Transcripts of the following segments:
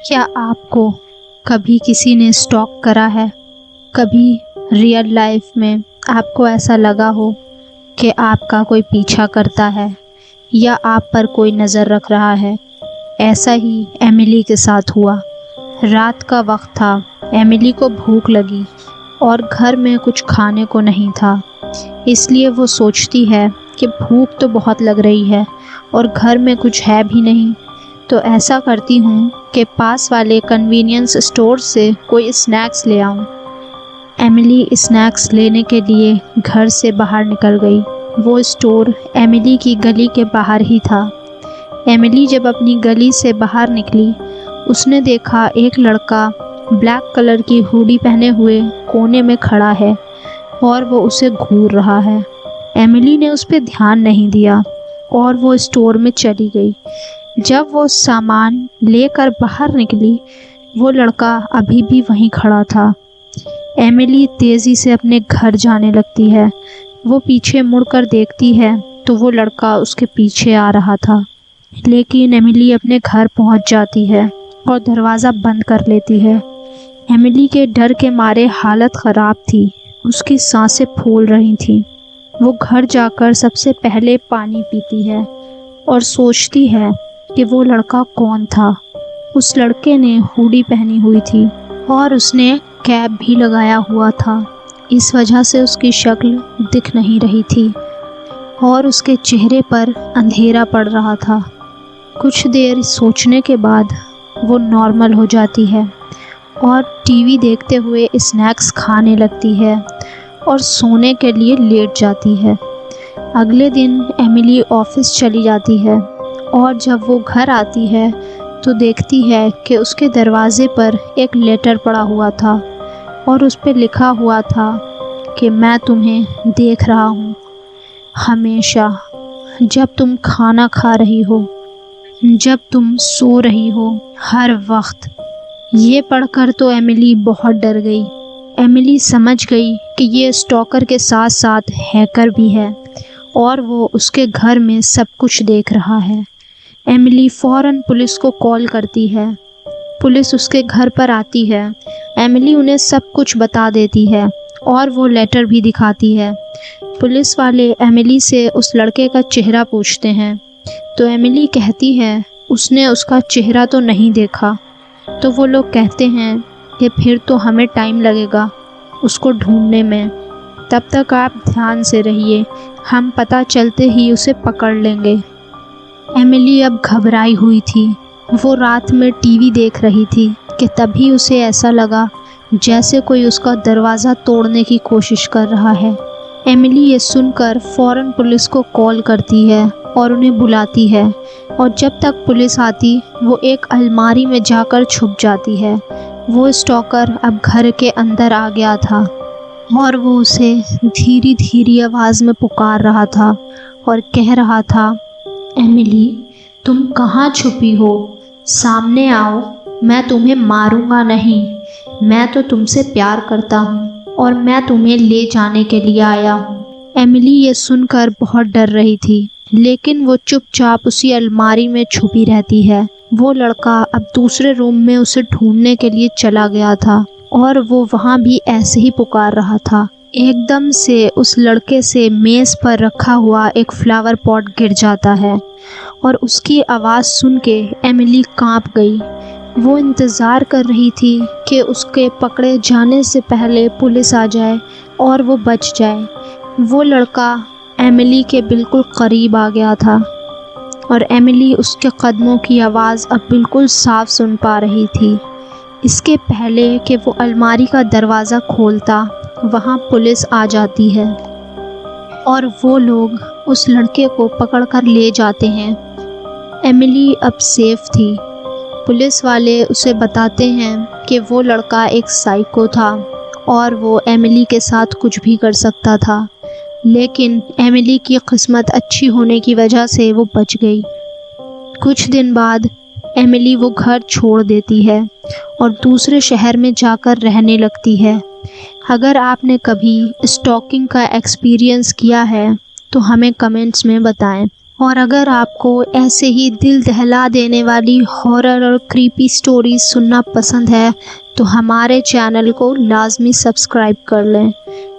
کیا آپ کو کبھی کسی نے اسٹاک کرا ہے؟ کبھی ریئل لائف میں آپ کو ایسا لگا ہو کہ آپ کا کوئی پیچھا کرتا ہے یا آپ پر کوئی نظر رکھ رہا ہے؟ ایسا ہی ایملی کے ساتھ ہوا۔ رات کا وقت تھا، ایملی کو بھوک لگی اور گھر میں کچھ کھانے کو نہیں تھا، اس لیے وہ سوچتی ہے کہ بھوک تو بہت لگ رہی ہے اور گھر میں کچھ ہے بھی نہیں، تو ایسا کرتی ہوں کہ پاس والے کنوینئنس اسٹور سے کوئی اسنیکس لے آؤں۔ ایملی اسنیکس لینے کے لیے گھر سے باہر نکل گئی۔ وہ اسٹور ایملی کی گلی کے باہر ہی تھا۔ ایملی جب اپنی گلی سے باہر نکلی، اس نے دیکھا ایک لڑکا بلیک کلر کی ہوڈی پہنے ہوئے کونے میں کھڑا ہے اور وہ اسے گھور رہا ہے۔ ایملی نے اس پہ دھیان نہیں دیا اور وہ اسٹور میں چلی گئی۔ جب وہ سامان لے کر باہر نکلی، وہ لڑکا ابھی بھی وہیں کھڑا تھا۔ ایملی تیزی سے اپنے گھر جانے لگتی ہے۔ وہ پیچھے مڑ کر دیکھتی ہے تو وہ لڑکا اس کے پیچھے آ رہا تھا، لیکن ایملی اپنے گھر پہنچ جاتی ہے اور دروازہ بند کر لیتی ہے۔ ایملی کے ڈر کے مارے حالت خراب تھی، اس کی سانسیں پھول رہی تھیں۔ وہ گھر جا کر سب سے پہلے پانی پیتی ہے اور سوچتی ہے کہ وہ لڑکا کون تھا۔ اس لڑکے نے ہوڈی پہنی ہوئی تھی اور اس نے کیپ بھی لگایا ہوا تھا، اس وجہ سے اس کی شکل دکھ نہیں رہی تھی اور اس کے چہرے پر اندھیرا پڑ رہا تھا۔ کچھ دیر سوچنے کے بعد وہ نارمل ہو جاتی ہے اور ٹی وی دیکھتے ہوئے اسنیکس کھانے لگتی ہے اور سونے کے لیے لیٹ جاتی ہے۔ اگلے دن ایملی آفس چلی جاتی ہے اور جب وہ گھر آتی ہے تو دیکھتی ہے کہ اس کے دروازے پر ایک لیٹر پڑا ہوا تھا اور اس پہ لکھا ہوا تھا کہ میں تمہیں دیکھ رہا ہوں ہمیشہ، جب تم کھانا کھا رہی ہو، جب تم سو رہی ہو، ہر وقت۔ یہ پڑھ کر تو ایملی بہت ڈر گئی۔ ایملی سمجھ گئی کہ یہ اسٹاکر کے ساتھ ساتھ ہیکر بھی ہے اور وہ اس کے گھر میں سب کچھ دیکھ رہا ہے۔ ایملی فوراً پولیس کو کال کرتی ہے۔ پولیس اس کے گھر پر آتی ہے۔ ایملی انہیں سب کچھ بتا دیتی ہے اور وہ لیٹر بھی دکھاتی ہے۔ پولیس والے ایملی سے اس لڑکے کا چہرہ پوچھتے ہیں تو ایملی کہتی ہے اس نے اس کا چہرہ تو نہیں دیکھا۔ تو وہ لوگ کہتے ہیں کہ پھر تو ہمیں ٹائم لگے گا اس کو ڈھونڈنے میں، تب تک آپ دھیان سے رہیے، ہم پتہ چلتے ہی اسے پکڑ لیں گے۔ ایملی اب گھبرائی ہوئی تھی۔ وہ رات میں ٹی وی دیکھ رہی تھی کہ تبھی اسے ایسا لگا جیسے کوئی اس کا دروازہ توڑنے کی کوشش کر رہا ہے۔ ایملی یہ سن کر فوراً پولیس کو کال کرتی ہے اور انہیں بلاتی ہے، اور جب تک پولیس آتی وہ ایک الماری میں جا کر چھپ جاتی ہے۔ وہ اسٹاکر اب گھر کے اندر آ گیا تھا اور وہ اسے دھیری دھیری آواز میں پکار رہا تھا اور کہہ رہا تھا، ایملی تم کہاں چھپی ہو؟ سامنے آؤ، میں تمہیں ماروں گا نہیں، میں تو تم سے پیار کرتا ہوں اور میں تمہیں لے جانے کے لیے آیا ہوں۔ ایملی یہ سن کر بہت ڈر رہی تھی، لیکن وہ چپ چاپ اسی الماری میں چھپی رہتی ہے۔ وہ لڑکا اب دوسرے روم میں اسے ڈھونڈنے کے لیے چلا گیا تھا اور وہ وہاں بھی ایسے ہی پکار رہا تھا۔ ایک دم سے اس لڑکے سے میز پر رکھا ہوا ایک فلاور پاٹ گر جاتا ہے اور اس کی آواز سن کے ایملی کانپ گئی۔ وہ انتظار کر رہی تھی کہ اس کے پکڑے جانے سے پہلے پولیس آ جائے اور وہ بچ جائے۔ وہ لڑکا ایملی کے بالکل قریب آ گیا تھا اور ایملی اس کے قدموں کی آواز اب بالکل صاف سن پا رہی تھی۔ اس کے پہلے کہ وہ الماری کا دروازہ کھولتا، وہاں پولیس آ جاتی ہے اور وہ لوگ اس لڑکے کو پکڑ کر لے جاتے ہیں۔ ایملی اب سیف تھی۔ پولیس والے اسے بتاتے ہیں کہ وہ لڑکا ایک سائیکو تھا اور وہ ایملی کے ساتھ کچھ بھی کر سکتا تھا، لیکن ایملی کی قسمت اچھی ہونے کی وجہ سے وہ بچ گئی۔ کچھ دن بعد ایملی وہ گھر چھوڑ دیتی ہے اور دوسرے شہر میں جا کر رہنے لگتی ہے۔ اگر آپ نے کبھی اسٹاکنگ کا ایکسپیرینس کیا ہے تو ہمیں کمنٹس میں بتائیں۔ اور اگر آپ کو ایسے ہی دل دہلا دینے والی ہارر اور کریپی سٹوریز سننا پسند ہے تو ہمارے چینل کو لازمی سبسکرائب کر لیں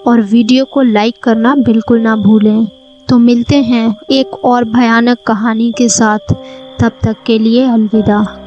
اور ویڈیو کو لائک کرنا بالکل نہ بھولیں۔ تو ملتے ہیں ایک اور بھیانک کہانی کے ساتھ، تب تک کے لیے الوداع۔